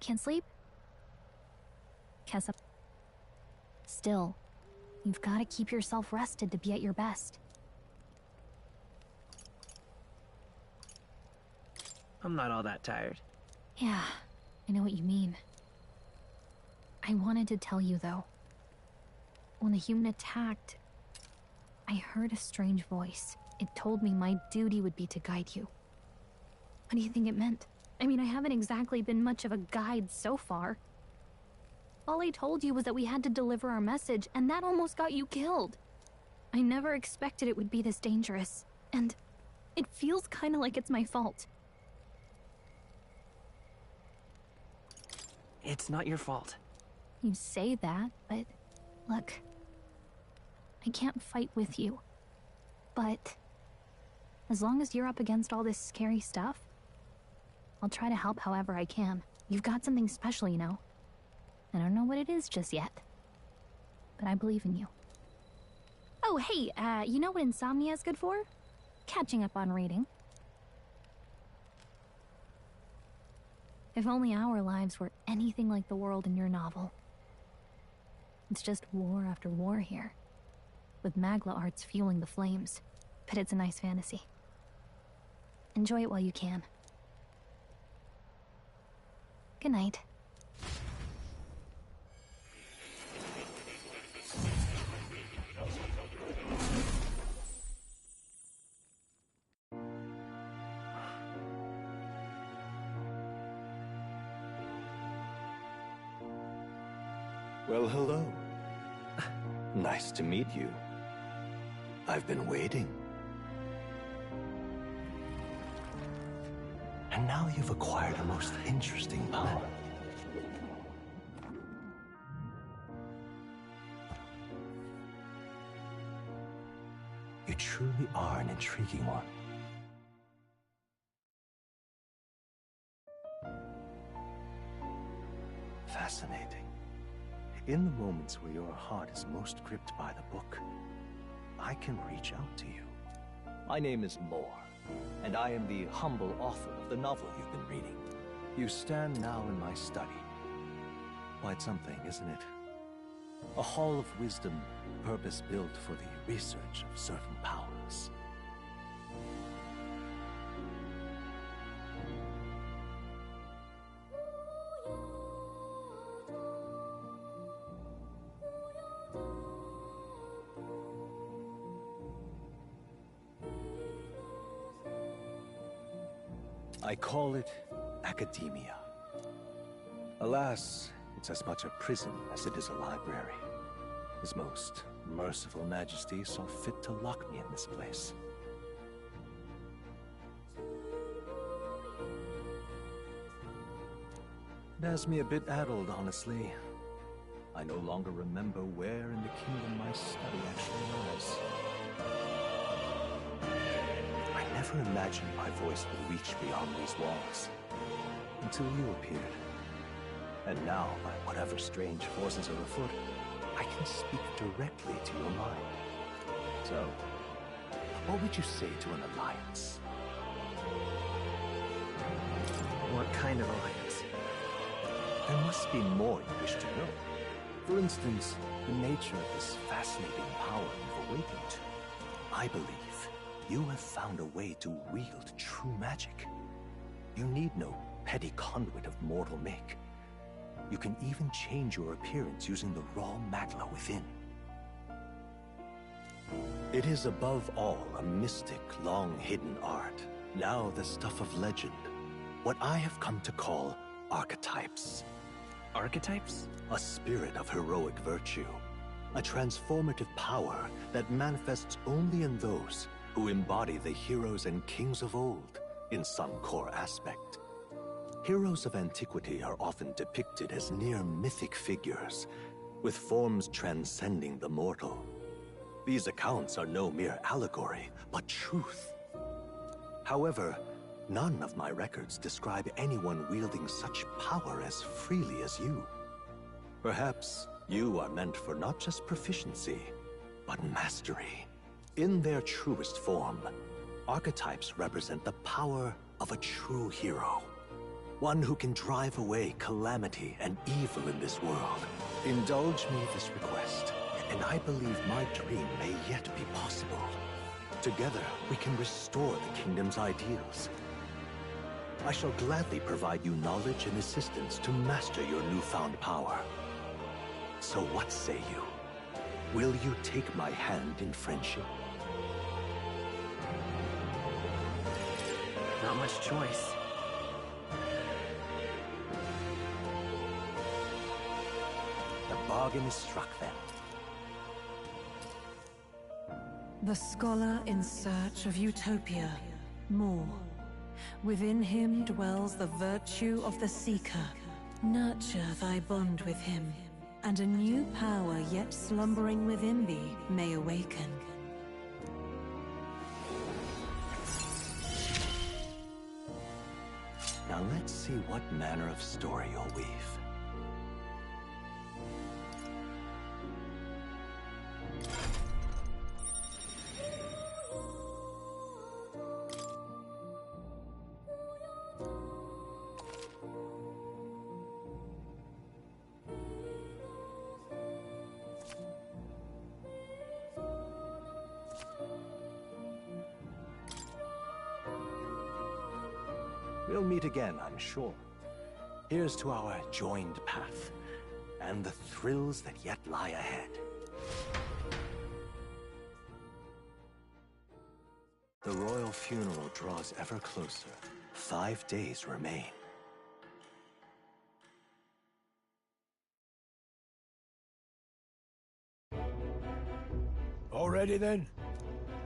Can't sleep? Kessa. Still, you've got to keep yourself rested to be at your best. I'm not all that tired. Yeah, I know what you mean. I wanted to tell you, though. When the human attacked, I heard a strange voice. It told me my duty would be to guide you. What do you think it meant? I mean, I haven't exactly been much of a guide so far. All I told you was that we had to deliver our message, and that almost got you killed. I never expected it would be this dangerous, and it feels kinda like it's my fault. It's not your fault. You say that, but look, I can't fight with you. But as long as you're up against all this scary stuff, I'll try to help however I can. You've got something special, you know. I don't know what it is just yet, but I believe in you. Oh, hey, you know what insomnia is good for? Catching up on reading. If only our lives were anything like the world in your novel. It's just war after war here, with Magla arts fueling the flames. But it's a nice fantasy. Enjoy it while you can. Good night. Well, hello. Nice to meet you. I've been waiting. And now you've acquired a most interesting power. You truly are an intriguing one. Fascinating. In the moments where your heart is most gripped by the book, I can reach out to you. My name is Moore, and I am the humble author of the novel you've been reading. You stand now in my study. Quite something, isn't it? A hall of wisdom, purpose-built for the research of certain powers. I call it academia. Alas, it's as much a prison as it is a library. His most merciful majesty saw fit to lock me in this place. It has me a bit addled, honestly. I no longer remember where in the kingdom my study actually lies. I never imagined my voice would reach beyond these walls, until you appeared. And now, by whatever strange forces are afoot, I can speak directly to your mind. So, what would you say to an alliance? What kind of alliance? There must be more you wish to know. For instance, the nature of this fascinating power you've awakened to. I believe you have found a way to wield true magic. You need no petty conduit of mortal make. You can even change your appearance using the raw magla within. It is above all a mystic, long-hidden art, now the stuff of legend. What I have come to call archetypes. Archetypes? A spirit of heroic virtue. A transformative power that manifests only in those who embody the heroes and kings of old in some core aspect. Heroes of antiquity are often depicted as near mythic figures, with forms transcending the mortal. These accounts are no mere allegory, but truth. However, none of my records describe anyone wielding such power as freely as you. Perhaps you are meant for not just proficiency, but mastery. In their truest form, archetypes represent the power of a true hero. One who can drive away calamity and evil in this world. Indulge me this request, and I believe my dream may yet be possible. Together, we can restore the kingdom's ideals. I shall gladly provide you knowledge and assistance to master your newfound power. So what say you? Will you take my hand in friendship? Not much choice. The bargain is struck then. The scholar in search of utopia. More. Within him dwells the virtue of the seeker. Nurture thy bond with him, and a new power yet slumbering within thee may awaken. Now let's see what manner of story you'll weave. We'll meet again, I'm sure. Here's to our joined path, and the thrills that yet lie ahead. The royal funeral draws ever closer. 5 days remain. All ready then?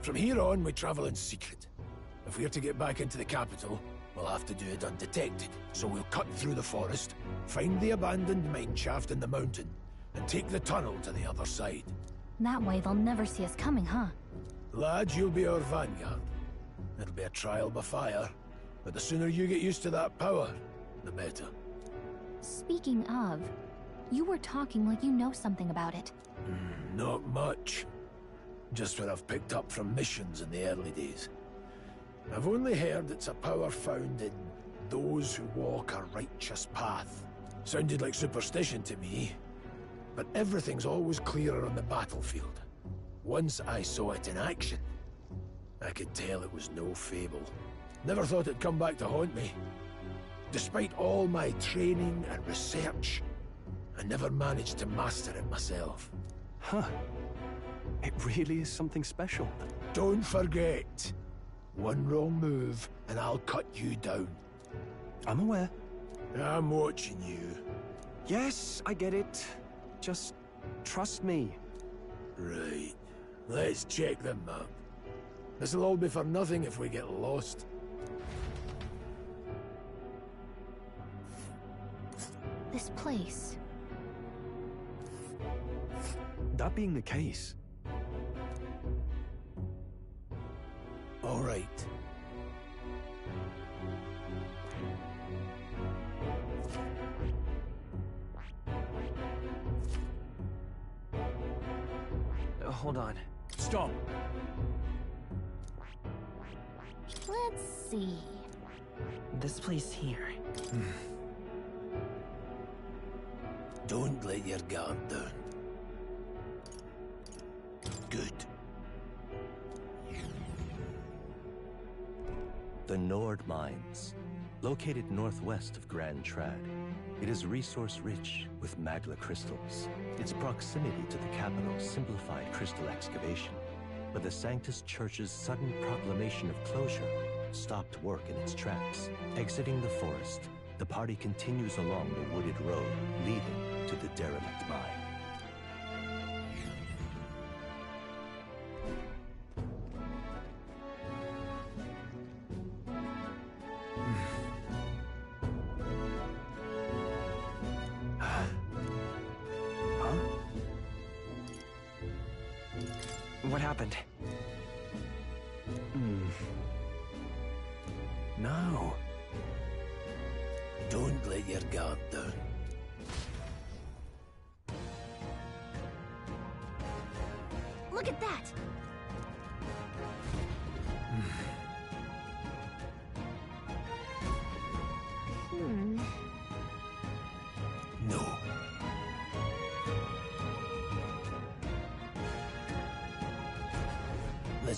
From here on, we travel in secret. If we're to get back into the capital, we'll have to do it undetected. So we'll cut through the forest, find the abandoned mine shaft in the mountain, and take the tunnel to the other side. That way they'll never see us coming, huh? Lads, you'll be our vanguard. It'll be a trial by fire, but the sooner you get used to that power, the better. Speaking of, you were talking like you know something about it. Not much. Just what I've picked up from missions in the early days. I've only heard it's a power found in those who walk a righteous path. Sounded like superstition to me, but everything's always clearer on the battlefield. Once I saw it in action, I could tell it was no fable. Never thought it'd come back to haunt me. Despite all my training and research, I never managed to master it myself. Huh. It really is something special. Don't forget. One wrong move, and I'll cut you down. I'm aware. I'm watching you. Yes, I get it. Just trust me. Right. Let's check the map. This'll all be for nothing if we get lost. This place. That being the case... All right. Hold on. Stop! Let's see. This place here. Don't let your guard down. Good. The Nord Mines, located northwest of Grand Trad. It is resource-rich with magla crystals. Its proximity to the capital simplified crystal excavation, but the Sanctus Church's sudden proclamation of closure stopped work in its tracks. Exiting the forest, the party continues along the wooded road leading to the derelict mine. What happened? No. Don't let your guard down. Look at that!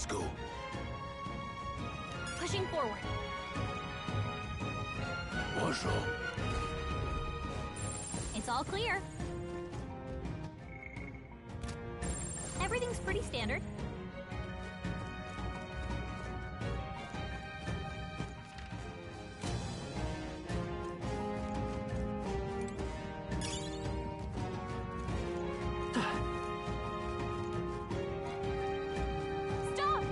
Let's go. Pushing forward. What's wrong? It's all clear. Everything's pretty standard. Stop!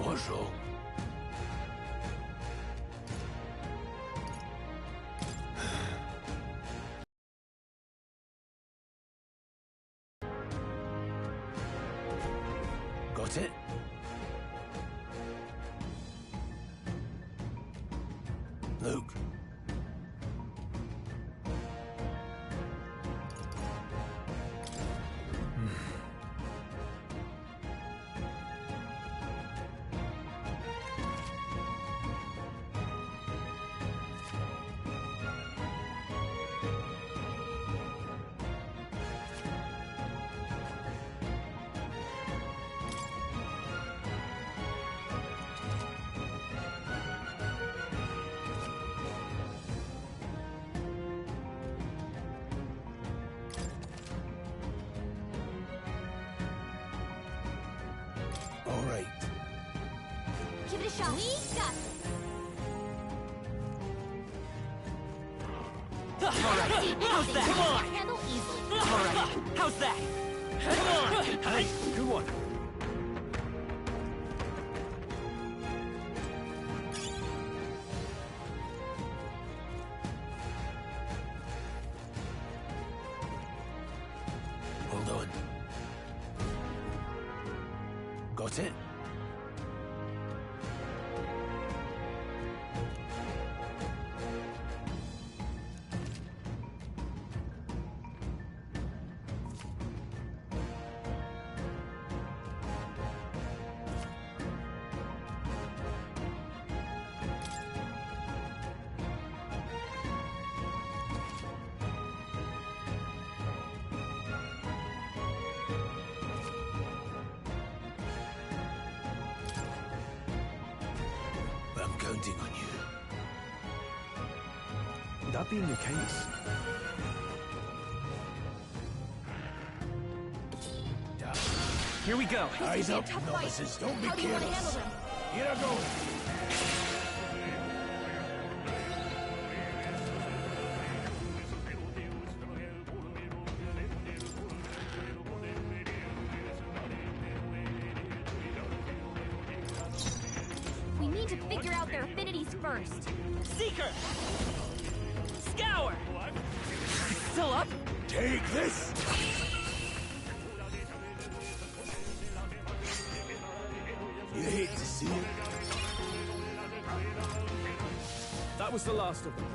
What's wrong? Got it? Luke. All right. Give it a shot. We got this. Alright, how's that? Come on! Handle easily. Alright, how's that? Come on! Hey, good one. Hold on. Got it? I'm counting on you. That being the case, Here we go. Eyes This up, is a tough fight. novices. Don't be How do you want to handle careless. them? Here I go. We need to figure out their affinities first. Seeker! Scour! Still up? Take this! You hate to see it. that was the last of them.